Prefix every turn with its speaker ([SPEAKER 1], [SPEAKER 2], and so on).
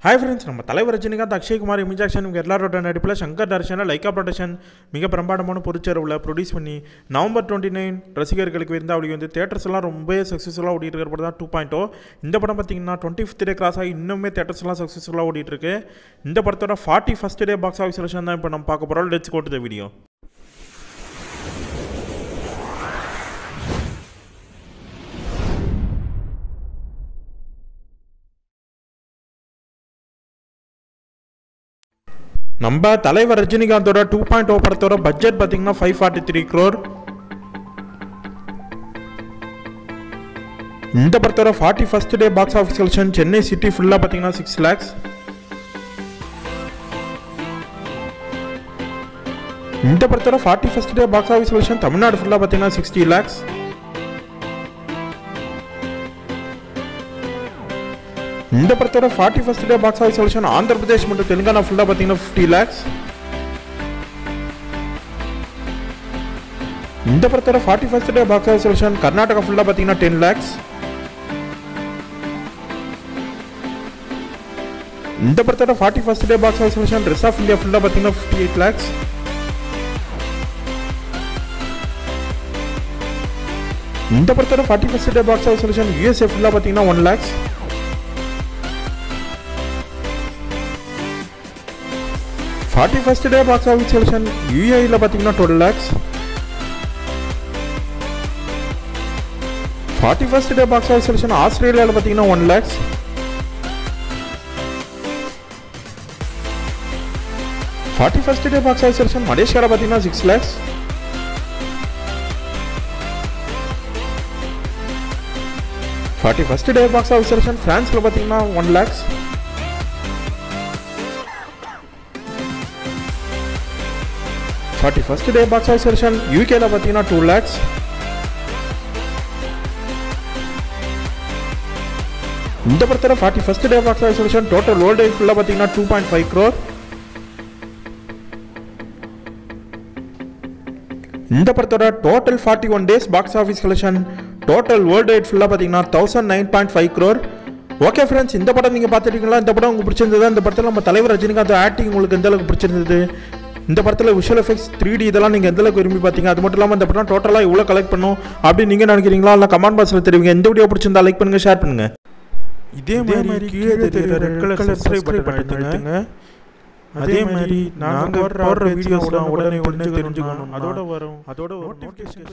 [SPEAKER 1] Hi friends நம்ம தலைவர் Rajinikanth Akshay Kumar image action இவங்க எல்லாரோட நடிப்பில் சங்கர் தர்ஷனா லைக்கா ப்ரொடக்ஷன் மிக பிரம்மாண்டமான பொருட்செலவில் ப்ரொடியூஸ் பண்ணி நவம்பர் 29 ரசிகர்களுக்கு இருந்தால் அப்படி வந்து தேட்டர்ஸ் எல்லாம் ரொம்ப சக்ஸஸ்ஃபுல்லாக ஓடிட்டு இருக்கிற படம் தான் 2.0. இந்த படம் பார்த்தீங்கன்னா 25th டே கிராஸ் ஆகி இன்னுமே தேட்டர்ஸ் எல்லாம் சக்ஸஸ்ஃபுல்லாக ஓடிட்டு இருக்கு. இந்த படத்தோட 41st day box office collection தான் இப்போ நம்ம பார்க்க போகிறோம். Let's go to the video. நம்ம தலைவர் ரஜினிகாந்தோட 2.0 படத்தோட பட்ஜெட் பார்த்தீங்கன்னா 543 crore. இந்த படத்தோட 41st day box office collection Chennai city ஃபுல்லாக பார்த்தீங்கன்னா 6 lakhs. இந்த படத்தோட 41st day box office collection Tamil Nadu ஃபுல்லாக பார்த்தீங்கன்னா 60 lakhs. இந்த படத்தோட 41st day box office collection Andhra Pradesh மற்றும் தெலுங்கானா ஃபுல்லாக பார்த்தீங்கன்னா 50 lakhs. இந்த படத்தோட 41st day box office collection Karnataka ஃபுல்லாக பார்த்தீங்கன்னா 10 lakhs. இந்த படத்தோட 41st day box office collection rest of India ஃபுல்லாக பார்த்தீங்கன்னா 58 lakhs. இந்த படத்தோட 41st day box office collection USA ஃபுல்லாக பார்த்தீங்கன்னா 1 lakhs. 41st day box office collection UAE பார்த்தீங்கன்னா 12 lakhs. 41st day box office collection ஆஸ்திரேலியாவில் பார்த்தீங்கன்னா 1 lakhs. 41st day box office collection மலேசியாவில் பார்த்தீங்கன்னா 6 lakhs. 41st day box office collection பிரான்ஸில் பார்த்தீங்கன்னா 1 lakhs. 41st day box office collection யூகேல பார்த்தீங்கன்னா 2 lakhs. இந்த படத்தோட 41st day box office collection total world wide ஃபுல்லாக பார்த்தீங்கன்னா 2.5 crore. இந்த படத்தோட total 41 days box office collection total world wide ஃபுல்லாக பார்த்தீங்கன்னா 1009.5 crore. ஓகே ஃப்ரெண்ட்ஸ், இந்த படம் நீங்கள் பார்த்துட்டீங்களா? இந்த படம் உங்களுக்கு பிடிச்சிருந்தது? இந்த படத்தில் நம்ம தலைவர் ரஜினிகாந்த் ஆக்டிங் உங்களுக்கு எந்த அளவுக்கு பிடிச்சிருந்தது? இந்த படத்தில் விஷுவல் எஃபெக்ட்ஸ் 3D இதெல்லாம் நீங்கள் எந்த அளவுக்கு விரும்பி பார்த்தீங்க? அது மட்டும் இல்லாமல் இந்த படம் டோட்டலாக இவ்வளோ கலெக்ட் பண்ணும் அப்படின்னு நீங்கள் நினைக்கிறீங்களா? இல்லை கமெண்ட் பாக்ஸில் தெரிவிங்க. இந்த வீடியோ பிடிச்சிருந்தா லைக் பண்ணுங்கள், ஷேர் பண்ணுங்கள். இதே மாதிரி கீழே தெரியுற ரெட் கலர் சப்ஸ்கிரைப் பட்டன் அழுத்துங்க. அதே மாதிரி நாங்கள் போடுற வீடியோஸ்லாம் உடனே தெரிஞ்சுக்கணும். அதோட வரும் நோட்டிஃபிகேஷன்